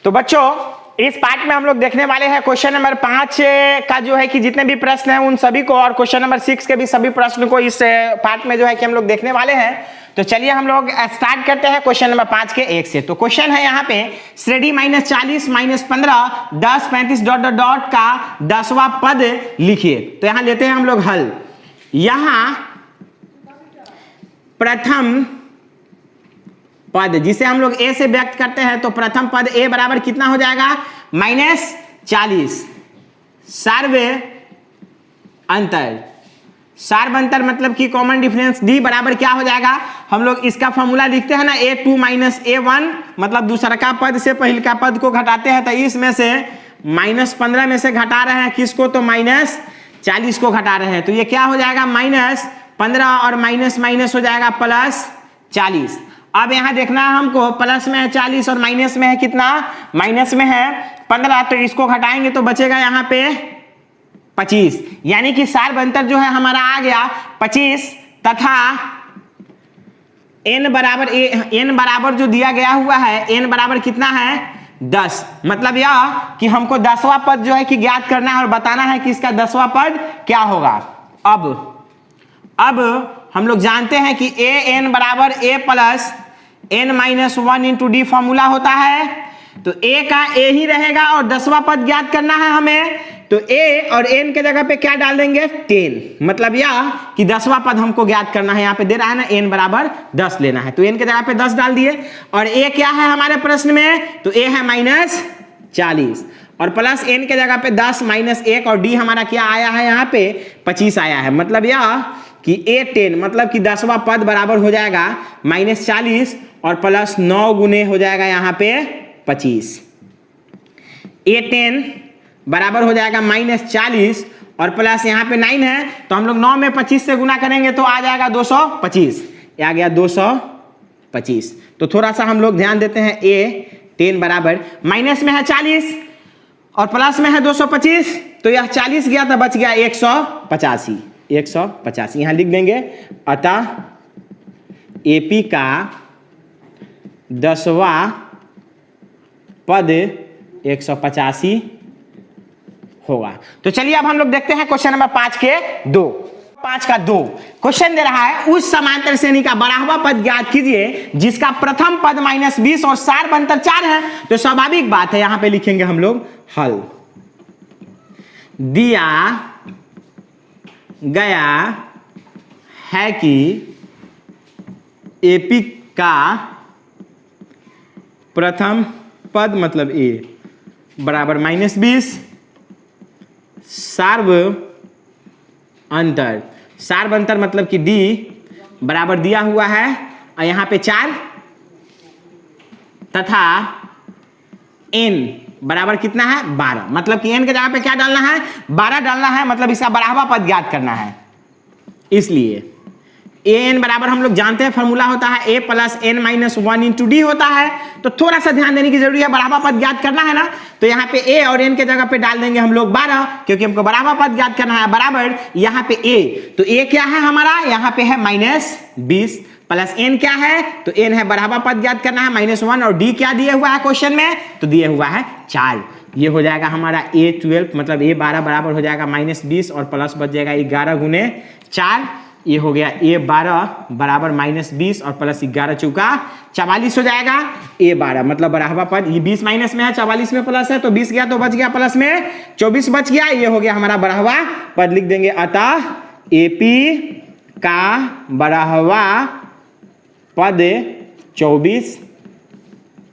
तो बच्चों इस पार्ट में हम लोग देखने वाले हैं क्वेश्चन नंबर 5 का जो है कि जितने भी प्रश्न हैं उन सभी को, और क्वेश्चन नंबर 6 के भी सभी प्रश्न को इस पार्ट में जो है कि हम लोग देखने वाले हैं। तो चलिए हम लोग स्टार्ट करते हैं क्वेश्चन नंबर 5 के 1 से। तो क्वेश्चन है यहाँ पे श्रेणी -40 -15 10 35 डॉट डॉट डॉट का 10वां पद लिखिए। तो यहाँ लेते हैं हम लोग हल। यहाँ प्रथम पद जिसे हम लोग a से व्यक्त करते हैं, तो प्रथम पद a बराबर कितना हो जाएगा -40। सार्व अंतर, सार्व अंतर मतलब कि कॉमन डिफरेंस d बराबर क्या हो जाएगा, हम लोग इसका फॉर्मूला लिखते हैं ना a2 - a1, मतलब दूसरा का पद से पहले का पद को घटाते हैं। तो इसमें से -15 में से घटा रहे हैं किसको, तो -40 को घटा रहे हैं। तो ये क्या हो जाएगा -15 और माइनस माइनस हो जाएगा +40। अब यहाँ देखना है हमको, प्लस में है 40 और माइनस में है कितना, माइनस में है 15। तो इसको घटाएंगे तो बचेगा यहाँ पे 25, यानी कि सार्व अंतर जो है हमारा आ गया 25 तथा n बराबर जो दिया गया हुआ है n बराबर कितना है 10। मतलब यह कि हमको 10वां पद जो है कि ज्ञात करना है और बताना है कि इसका 10वां पद क्या होगा। अब हम लोग जानते हैं कि a n बराबर a plus n minus 1 into D formula होता है। तो a का a ही रहेगा और 10वां पद ज्ञात करना है हमें। तो a और n के जगह पे क्या डाल देंगे 10, मतलब यह कि 10वां पद हमको ज्ञात करना है। यहाँ पे दे रहा है ना n बराबर 10 लेना है, तो n के जगह पे 10 डाल दिए। और a क्या है हमारे प्रश्न में, तो a है -40 और प्लस n के जगह पे 10 -1 और d हमारा क्या आया है यहाँ पे 25 आया है। मतलब यह कि a10 मतलब कि 10वां पद बराबर हो जाएगा -40 और प्लस 9 गुने हो जाएगा यहाँ पे 25। a10 बराबर हो जाएगा -40 और प्लस यहाँ पे 9 है, तो हम लोग 9 में 25 से गुना करेंगे तो आ जाएगा 225, आ गया 225। तो थोड़ा सा हम लोग ध्यान देते हैं, a10 बराबर माइनस में है 40 और प्लस में है 225, तो यह 40 गया तो बच गया 185 यहाँ लिख देंगे। अतः AP का 10वां पद 185 होगा। तो चलिए अब हम लोग देखते हैं क्वेश्चन नंबर 5 के 2। 5 का 2 क्वेश्चन दे रहा है उस समांतर श्रेणी का 12वां पद ज्ञात कीजिए जिसका प्रथम पद -20 और सार्व अंतर 4 है। तो स्वाभाविक बात है यहाँ पे लिखेंगे हम लोग हल। दिया गया है कि AP का प्रथम पद मतलब a बराबर -20, सार्व अंतर मतलब कि d बराबर दिया हुआ है और यहाँ पे 4 तथा n बराबर कितना है 12, मतलब कि n के जगह पे क्या डालना है 12 डालना है, मतलब इसका 12वां पद ज्ञात करना है। इसलिए an बराबर हम लोग जानते हैं फॉर्मूला होता है a plus n minus 1 into D होता है। तो थोड़ा सा ध्यान देने की जरूरी है, 12वां पद ज्ञात करना है ना, तो यहाँ पे a और n के जगह पे डाल देंगे हम लोग 12, क्योंकि हमको 12वां पद ज्ञात करना है। बराबर यहाँ पे a, तो a क्या है हमारा, यहाँ पे है -20 प्लस n क्या है, तो n है 12वां पद ज्ञात करना है -1 और d क्या दिया हुआ है क्वेश्चन में, तो दिया हुआ है 4। ये हो जाएगा हमारा a12 मतलब a12 बराबर हो जाएगा -20 और प्लस बच जाएगा 11 गुने 4। ये हो गया a12 बराबर -20 और प्लस 11 चौका 44 हो जाएगा। a12 मतलब 12वां पद, ये 20 माइनस में है 44 में प्लस है, तो 20 गया तो बच गया प्लस में 24 बच गया। ये हो गया हमारा 12वां पद, लिख देंगे अतः AP का 12वां पद 24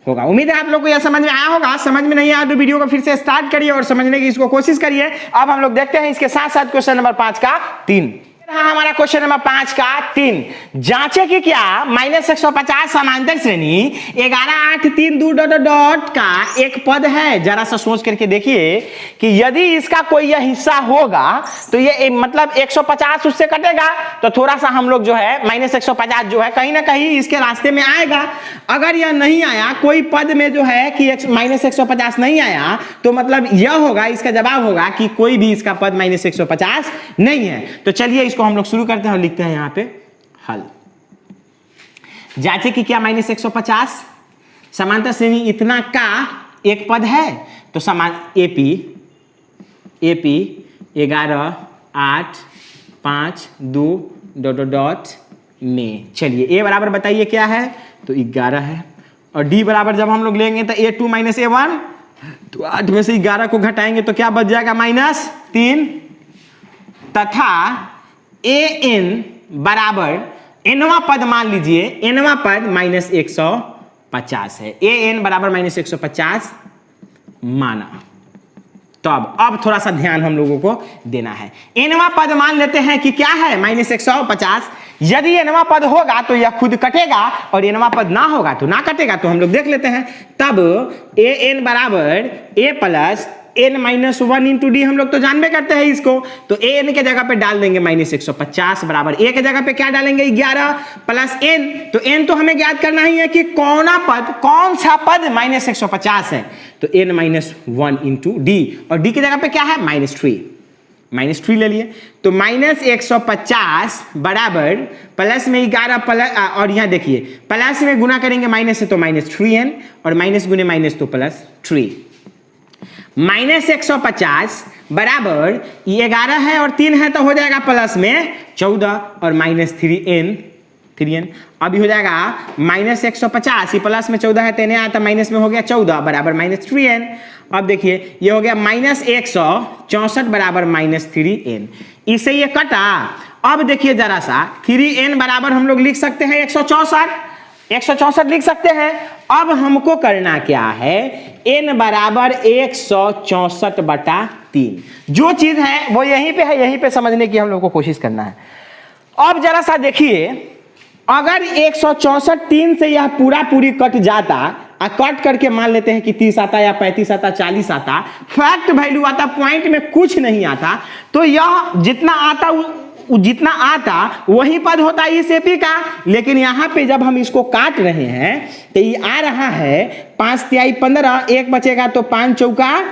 होगा। उम्मीद है आप लोग को यह समझ में आया होगा। समझ में नहीं आया तो वीडियो को फिर से स्टार्ट करिए और समझने की इसको कोशिश करिए। अब हम लोग देखते हैं इसके साथ साथ क्वेश्चन नंबर 5 का 3। हमारा क्वेश्चन नंबर 5 का 3, जांचे कि क्या -150 समांतर श्रेणी 11 8 3 2 डॉट डॉट का एक पद है। जरा सा सोच करके देखिए कि यदि इसका कोई यह हिस्सा होगा तो ये मतलब 150 उससे कटेगा, तो थोड़ा सा हम लोग जो है -150 जो है कहीं ना कहीं इसके रास्ते में आएगा। अगर यह नहीं आया, कोई पद में जो है कि -150 नहीं आया, तो मतलब यह होगा, इसका जवाब होगा कि कोई भी इसका पद -150 नहीं है। तो चलिए इसको हम लोग शुरू करते हैं और लिखते हैं यहाँ पे हल। जांचे कि क्या -150 समांतर श्रेणी इतना का एक पद है तो समान एपी 11 8 5 2 डॉट में। चलिए ए बराबर बताइए क्या है, तो 11 है। और डी बराबर जब हम लोग लेंगे तो A2 - A1, तो 8 में से 11 को घटाएंगे तो क्या बच जाएगा -3, तथा AN बराबर nवां पद मान लीजिए, nवां पद -150 है। AN बराबर -150 माना। तो अब थोड़ा सा ध्यान हम लोगों को देना है। nवां पद मान लेते हैं कि क्या है -150। यदि nवां पद होगा तो यह खुद कटेगा और nवां पद ना होगा तो ना कटेगा। तो हम लोग देख लेते हैं। तब AN बराबर A plus n -1 into D, हम लोग तो जानबे करते हैं इसको। तो an के जगह पे डाल देंगे -150 बराबर a के जगह पे क्या डालेंगे 11 प्लस n। तो n तो हमें ज्ञात करना ही है कि कौन सा पद -150 है। तो n -1 इंटू डी, और d की जगह पे क्या है -3 ले लिए। तो -150 बराबर प्लस में 11 प्लस, और यहाँ देखिए प्लस में गुना करेंगे माइनस से तो -3n, और माइनस गुने माइनस तो +3। -150 बराबर 11 है और 3 है तो हो जाएगा प्लस में 14 और -3n। अभी हो जाएगा -150, ये प्लस में 14 है, 3 आया तो माइनस में हो गया 14 बराबर -3n। अब देखिए ये हो गया -164 बराबर -3n। इसे ये कटा। अब देखिए जरा सा 3n बराबर हम लोग लिख सकते हैं 164 लिख सकते हैं। अब हमको करना क्या है, n बराबर 164/3। जो चीज है वो यहीं पे है, यहीं पे समझने की हम लोग को कोशिश करना है। अब जरा सा देखिए, अगर 164 3 से यह पूरी कट जाता, कट करके मान लेते हैं कि 30 आता या 35 आता 40 आता, फैक्ट वैल्यू आता, पॉइंट में कुछ नहीं आता, तो यह जितना आता वही पद होता है इस एपी का। लेकिन यहाँ पे जब हम इसको काट रहे हैं तो ये आ रहा है 5 तिहाई 15, 1 बचेगा तो 5 चौका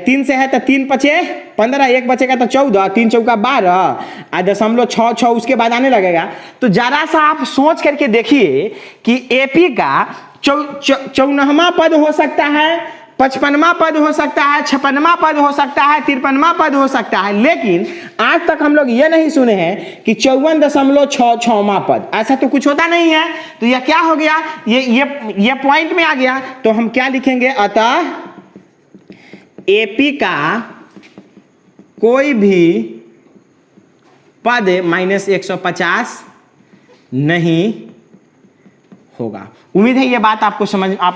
3 से है तो 3 बचे 15, 1 बचेगा तो 14, 3 चौका 12, 0.66 उसके बाद आने लगेगा। तो जरा सा आप सोच करके देखिए कि एपी का 54वां पद हो सकता है, 55वां पद हो सकता है, 56वां पद हो सकता है, 53वां पद हो सकता है, लेकिन आज तक हम लोग ये नहीं सुने हैं कि 54.66वां पद। ऐसा तो कुछ होता नहीं है। तो यह क्या हो गया, ये पॉइंट में आ गया। तो हम क्या लिखेंगे, अतः एपी का कोई भी पद -150 नहीं होगा। उम्मीद है ये बात आप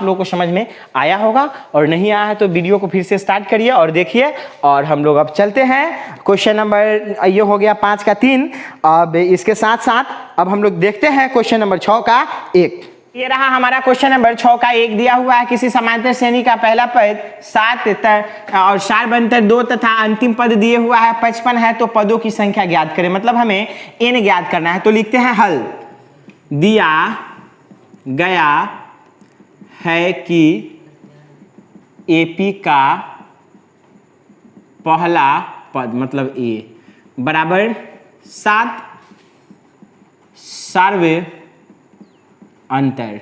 लोगों को समझ में आया होगा, और नहीं आया है तो वीडियो को फिर से स्टार्ट करिए और देखिए। और हम लोग अब चलते हैं क्वेश्चन नंबर, ये हो गया 5 का 3। अब इसके साथ साथ अब हम लोग देखते हैं क्वेश्चन नंबर 6 का 1। ये रहा हमारा क्वेश्चन नंबर 6 का 1 दिया हुआ है। किसी समांतर श्रेणी का पहला पद 7 और सारबंतर 2 तथा अंतिम पद दिए हुआ है 55 है, तो पदों की संख्या ज्ञात करें। मतलब हमें n ज्ञात करना है। तो लिखते हैं हल। दिया गया है कि एपी का पहला पद मतलब ए बराबर 7 सार्वे अंतर।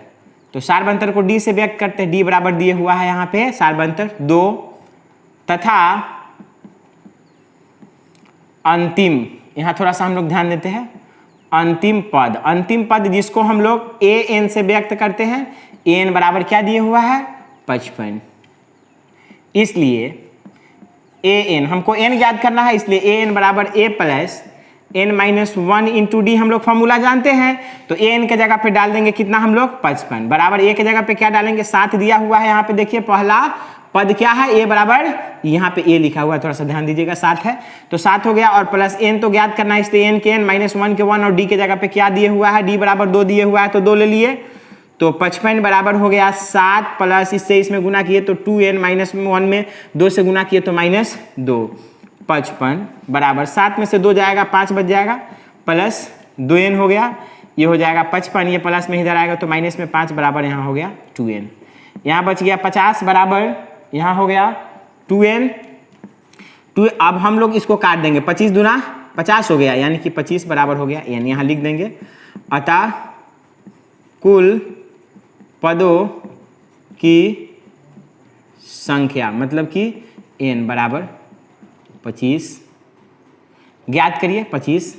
तो सार्वंतर को डी से व्यक्त करते हैं। डी बराबर दिए हुआ है यहाँ पे सार्वंतर 2 तथा अंतिम, यहाँ थोड़ा सा हम लोग ध्यान देते हैं, अंतिम पद जिसको हम लोग ए एन से व्यक्त करते हैं। ए एन बराबर क्या दिए हुआ है 55। इसलिए ए एन हमको एन ज्ञात करना है, इसलिए ए एन बराबर a plus n -1 into D हम लोग फॉर्मूला जानते हैं। तो ए एन के जगह पे डाल देंगे कितना हम लोग 55 बराबर ए के जगह पे क्या डालेंगे 7 दिया हुआ है। यहाँ पे देखिए पहला पद क्या है ए बराबर, यहाँ पे ए लिखा हुआ है, थोड़ा सा ध्यान दीजिएगा 7 है तो 7 हो गया, और प्लस n तो ज्ञात करना है, इसलिए n के n -1 के 1, और डी के जगह पे क्या दिए हुआ है डी बराबर 2 दिए हुआ है तो 2 ले लिए। तो 55 बराबर हो गया 7 प्लस इससे इसमें गुना किए तो 2n -1 में 2 से गुना किए तो -2, 55 बराबर 7 में से 2 जाएगा 5 बच जाएगा प्लस 2n हो गया, ये हो जाएगा 55, ये प्लस में इधर आएगा तो माइनस में 5 बराबर यहाँ हो गया 2n। यहाँ बच गया 50 बराबर यहाँ हो गया 2n। अब हम लोग इसको काट देंगे, 25 दूना 50 हो गया, यानी कि 25 बराबर हो गया n, यहाँ लिख देंगे। अतः कुल पदों की संख्या मतलब कि n बराबर 25। ज्ञात करिए 25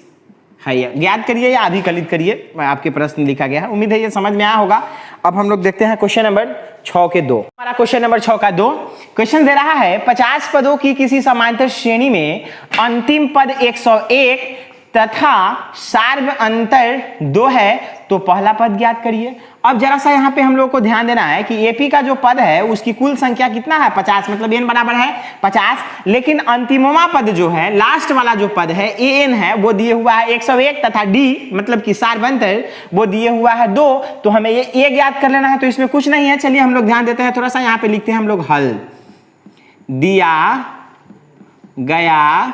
है, या ज्ञात करिए या अभिकलित करिए, आपके प्रश्न लिखा गया है। उम्मीद है ये समझ में आया होगा। अब हम लोग देखते हैं क्वेश्चन नंबर 6 के 2। हमारा क्वेश्चन नंबर 6 का 2 क्वेश्चन दे रहा है 50 पदों की किसी समांतर श्रेणी में अंतिम पद 101 तथा सार्व अंतर 2 है, तो पहला पद ज्ञात करिए। अब जरा सा यहाँ पे हम लोग को ध्यान देना है कि एपी का जो पद है उसकी कुल संख्या कितना है 50, मतलब एन बराबर है 50, लेकिन अंतिमवा पद जो है, लास्ट वाला जो पद है एन है, वो दिए हुआ है 101 तथा डी मतलब कि सार्वंतर वो दिए हुआ है 2, तो हमें ये ज्ञात कर लेना है। तो इसमें कुछ नहीं है, चलिए हम लोग ध्यान देते हैं थोड़ा सा। यहाँ पे लिखते हैं हम लोग हल दिया गया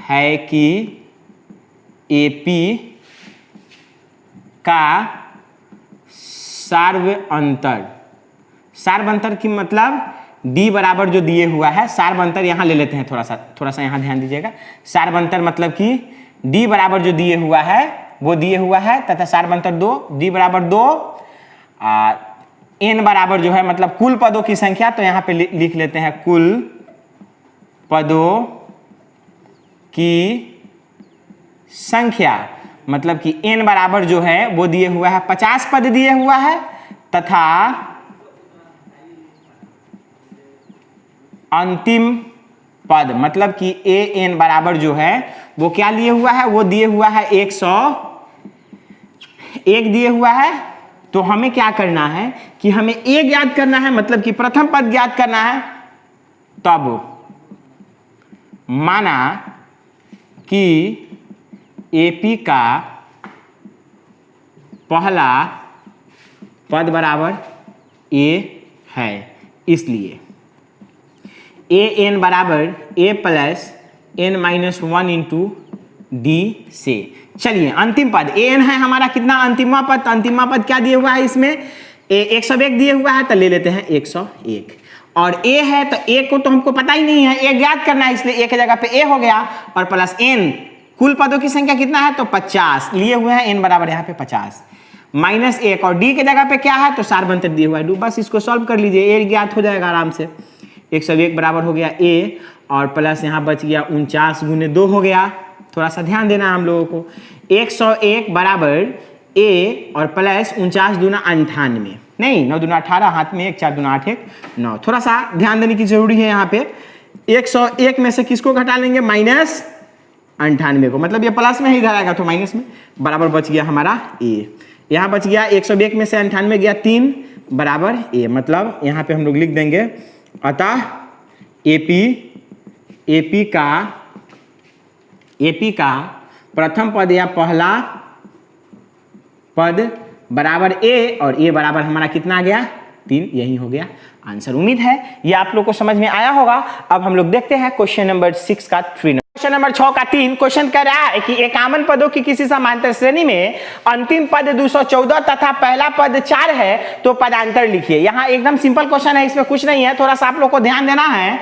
है कि एपी का सार्वंतर, सार्वंतर की मतलब d बराबर जो दिए हुआ है, सार्वंतर यहाँ ले लेते हैं थोड़ा सा यहाँ ध्यान दीजिएगा। सार्वंतर मतलब कि d बराबर जो दिए हुआ है वो दिए हुआ है तथा सार्वंतर 2, d बराबर 2, n बराबर जो है मतलब कुल पदों की संख्या, तो यहाँ पे लिख लेते हैं कुल पदों की संख्या, मतलब कि n बराबर जो है वो दिए हुआ है 50 पद दिए हुआ है तथा अंतिम पद मतलब कि an बराबर जो है वो क्या लिए हुआ है, वो दिए हुआ है 101 दिए हुआ है। तो हमें क्या करना है कि हमें a ज्ञात करना है, मतलब कि प्रथम पद ज्ञात करना है। तब माना कि एपी का पहला पद बराबर ए है, इसलिए ए एन बराबर a plus n minus 1 into d से। चलिए अंतिम पद ए एन है हमारा कितना, अंतिमा पद, अंतिमा पद क्या दिए हुआ है इसमें 101 दिए हुआ है, तो ले लेते हैं 101। और ए है तो ए को तो हमको पता ही नहीं है, ए ज्ञात करना है, इसलिए ए की जगह पे ए हो गया और प्लस एन, कुल पदों की संख्या कितना है तो 50 लिए हुए हैं, एन बराबर यहाँ पे 50 माइनस 1 और डी के जगह पे क्या है तो सार्वंतर दिए हुआ है 2। बस इसको सॉल्व कर लीजिए, ए ज्ञात हो जाएगा आराम से। 101 बराबर हो गया ए और प्लस यहाँ बच गया 49 गुने 2 हो गया। थोड़ा सा ध्यान देना है हम लोगों को, 101 बराबर ए और प्लस 49 दूना 98, नहीं 9 दूना 18, हाथ में 1, 4 दूना 8, 1 9। थोड़ा सा ध्यान देने की जरूरी है यहाँ पे। 101 में से किसको घटा लेंगे, माइनस 98 को, मतलब ये प्लस में ही इधर आएगा तो माइनस में, बराबर बच गया हमारा ए। यहाँ बच गया 101 में से 98 गया 3 बराबर ए, मतलब यहाँ पे हम लोग लिख देंगे अतः एपी का प्रथम पद या पहला पद बराबर ए, और ए बराबर हमारा कितना आ गया 3, यही हो गया आंसर। उम्मीद है ये आप लोग को समझ में आया होगा। अब हम लोग देखते हैं क्वेश्चन नंबर 6 का 3। क्वेश्चन नंबर 6 का 3 क्वेश्चन कह रहा है कि 51 पदों की किसी समांतर श्रेणी में अंतिम पद 214 तथा पहला पद 4 है, तो पदांतर लिखिए। यहाँ एकदम सिंपल क्वेश्चन है, इसमें कुछ नहीं है, थोड़ा सा आप लोग को ध्यान देना है।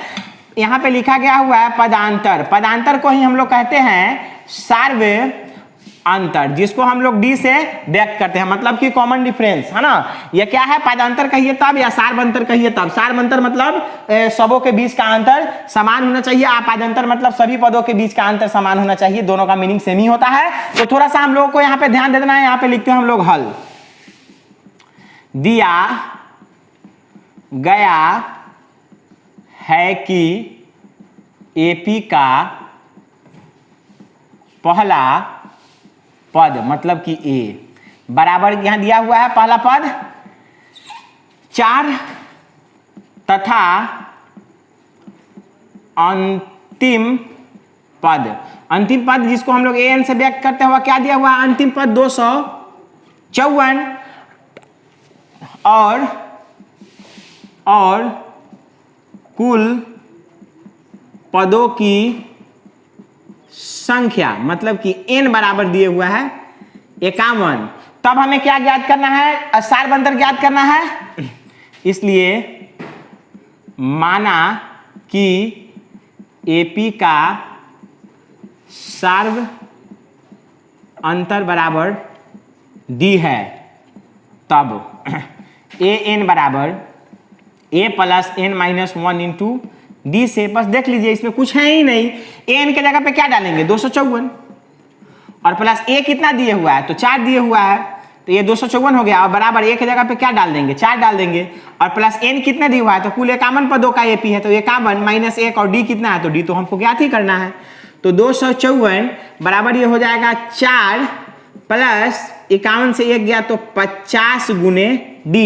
यहाँ पे लिखा गया हुआ है पदांतर, पदांतर को ही हम लोग कहते हैं सार्व अंतर, जिसको हम लोग डी से व्यक्त करते हैं, मतलब कि कॉमन डिफरेंस है ना। यह क्या है, पदांतर कहिए तब या सार्वंतर कहिए तब। सार्वंतर मतलब सबों के बीच का अंतर समान होना चाहिए, आपादंतर मतलब सभी पदों के बीच का अंतर समान होना चाहिए, दोनों का मीनिंग सेम ही होता है। तो थोड़ा सा हम लोगों को यहाँ पे ध्यान दे देना है। यहाँ पे लिखते हैं हम लोग हल दिया गया है कि एपी का पहला पद मतलब कि ए बराबर, यहां दिया हुआ है पहला पद 4 तथा अंतिम पद, अंतिम पद जिसको हम लोग एन से व्यक्त करते हुआ क्या दिया हुआ है, अंतिम पद 254 और कुल पदों की संख्या मतलब कि n बराबर दिए हुआ है 51। तब हमें क्या ज्ञात करना है, सार्वंतर ज्ञात करना है। इसलिए माना कि एपी का सार्व अंतर बराबर d है, तब ए एन बराबर a plus n minus 1 into d से। बस देख लीजिए इसमें कुछ है ही नहीं, an के जगह पे क्या डालेंगे 254 और प्लस a कितना दिए हुआ है तो 4 दिए हुआ है तो ये 254 हो गया और बराबर a के जगह पे क्या डाल देंगे 4 डाल देंगे और प्लस n कितना दिया हुआ है तो कुल 51 पदों का AP है तो 51 माइनस 1 और d कितना है तो d तो हमको ज्ञात ही करना है। तो 254 बराबर ये हो जाएगा 4 प्लस 51 से 1 गया तो 50 गुने d।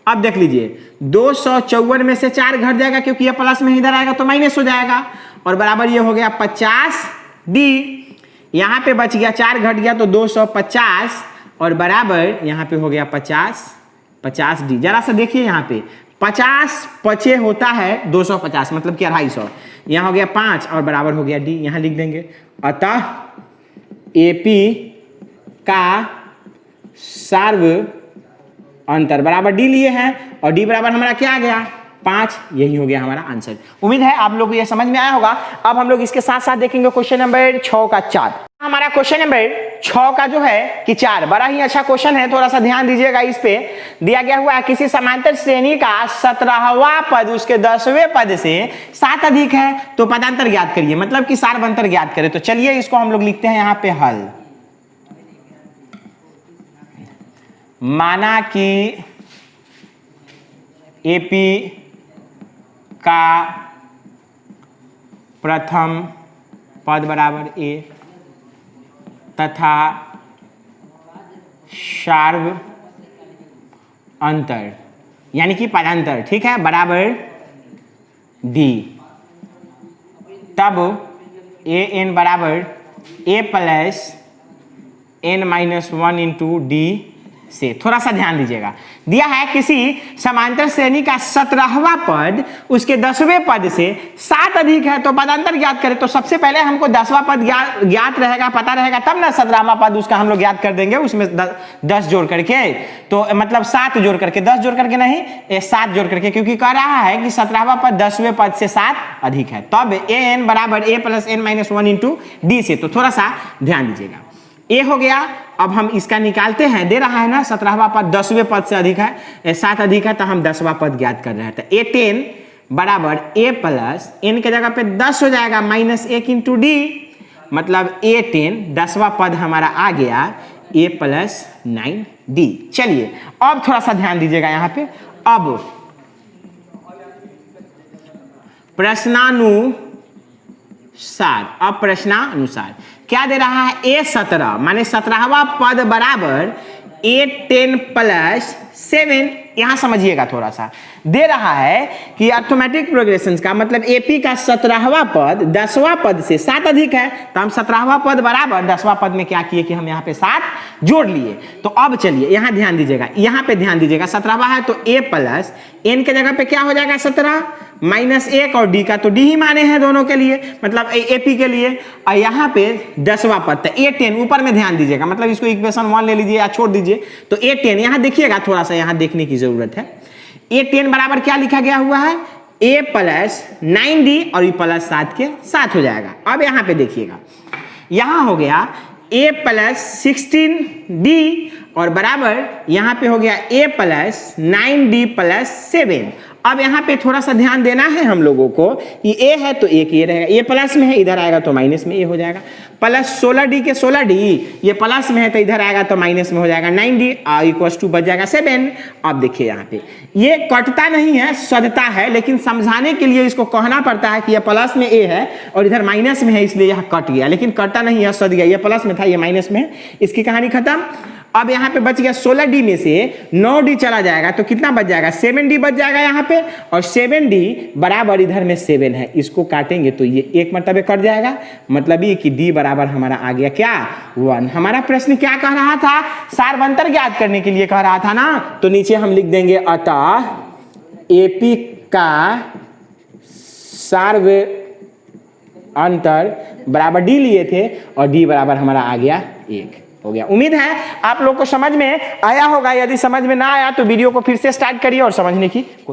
अब देख लीजिए 254 में से 4 घट जाएगा क्योंकि ये प्लस में इधर आएगा तो माइनस हो जाएगा और बराबर ये हो गया 50d। यहाँ पे बच गया 4 घट गया तो 250 और बराबर यहाँ पे हो गया 50d। जरा सा देखिए यहाँ पे 50 पचे होता है 250 मतलब कि 250, यहाँ हो गया 5 और बराबर हो गया d, यहाँ लिख देंगे। अतः AP का सार्व अंतर बराबर d लिए हैं और d बराबर हमारा क्या आ गया 5, यही हो गया हमारा आंसर। उम्मीद है आप लोग को ये समझ में आया होगा। अब हम लोग इसके साथ साथ देखेंगे क्वेश्चन नंबर 6 का 4। हमारा क्वेश्चन नंबर 6 का जो है कि 4 बड़ा ही अच्छा क्वेश्चन है, थोड़ा सा ध्यान दीजिएगा। इस पे दिया गया हुआ है किसी समांतर श्रेणी का 17वां पद उसके 10वें पद से 7 अधिक है तो पदांतर ज्ञात करिए, मतलब कि सार्वंतर ज्ञात करें। तो चलिए इसको हम लोग लिखते हैं यहाँ पे हल। माना कि AP का प्रथम पद बराबर a तथा सार्व अंतर यानी कि पदांतर ठीक है बराबर d, तब an बराबर a plus n minus 1 into d से। थोड़ा सा ध्यान दीजिएगा, दिया है किसी समांतर श्रेणी का 17वां पद उसके 10वें पद से 7 अधिक है तो पदांतर ज्ञात करें। तो सबसे पहले हमको 10वां पद ज्ञात रहेगा, पता रहेगा, तब ना 17वां पद उसका हम लोग ज्ञात कर देंगे उसमें 10 जोड़ करके, तो मतलब 7 जोड़ करके, 10 जोड़ करके नहीं 7 जोड़ करके, क्योंकि कह रहा है कि 17वां पद 10वें पद से 7 अधिक है। तब an बराबर a plus n minus 1 into d से। तो थोड़ा सा ध्यान दीजिएगा, ए हो गया। अब हम इसका निकालते हैं, दे रहा है ना 17वां पद 10वें पद से अधिक है 7 अधिक है तो हम 10वां पद ज्ञात कर रहे हैं। तो a10 बराबर a प्लस n के जगह पे 10 हो जाएगा माइनस 1 इंटू डी, मतलब a10 10वां पद हमारा आ गया a प्लस 9d। चलिए अब थोड़ा सा ध्यान दीजिएगा यहाँ पे। अब प्रश्नानुसार क्या दे रहा है a17 माने 17वां पद बराबर a10 प्लस 7। यहां समझिएगा थोड़ा सा, दे रहा है कि अर्थमेटिक प्रोग्रेशन का मतलब AP का 17वां पद 10वां पद से 7 अधिक है तो हम 17वां पद बराबर 10वां पद में क्या किए कि हम यहाँ पे 7 जोड़ लिए। तो अब चलिए यहाँ ध्यान दीजिएगा, यहाँ पे ध्यान दीजिएगा 17वां है तो a प्लस n के जगह पे क्या हो जाएगा 17 माइनस 1 और d का तो d ही माने हैं दोनों के लिए, मतलब AP के लिए। और यहाँ पे 10वां पद तो a10 ऊपर में ध्यान दीजिएगा, मतलब इसको इक्वेशन 1 ले लीजिए या छोड़ दीजिए। तो a10 यहाँ देखिएगा, थोड़ा सा यहाँ देखने की जरूरत है। a10 बराबर क्या लिखा गया हुआ है a प्लस 9d और e प्लस 7 के 7 हो जाएगा। अब यहाँ पे देखिएगा, यहाँ हो गया a प्लस 16d और बराबर यहाँ पे हो गया a प्लस 9d प्लस 7। अब यहाँ पे थोड़ा सा ध्यान देना है हम लोगों को कि a है तो एक ये रहेगा, ये प्लस में है इधर आएगा तो माइनस में ये हो जाएगा, प्लस 16d के 16d ये प्लस में है तो इधर आएगा तो माइनस में हो जाएगा 9d इक्वल्स टू बच जाएगा 7। अब देखिए यहाँ पे ये कटता नहीं है सदता है, लेकिन समझाने के लिए इसको कहना पड़ता है कि ये प्लस में a है और इधर माइनस में है इसलिए यह कट गया, लेकिन कटता नहीं है सद गया, ये प्लस में था ये माइनस में है, इसकी कहानी खत्म। अब यहाँ पे बच गया 16d में से 9d चला जाएगा तो कितना बच जाएगा 7d बच जाएगा यहाँ पे, और 7d बराबर इधर में 7 है, इसको काटेंगे तो ये एक मरतबे कट जाएगा, मतलब ये कि d बराबर हमारा आ गया क्या 1। हमारा प्रश्न क्या कह रहा था, सार्वंतर ज्ञात करने के लिए कह रहा था ना, तो नीचे हम लिख देंगे अतः AP का सार्व अंतर बराबर d लिए थे और d बराबर हमारा आ गया 1 हो गया। उम्मीद है आप लोग को समझ में आया होगा, यदि समझ में ना आया तो वीडियो को फिर से स्टार्ट करिए और समझने की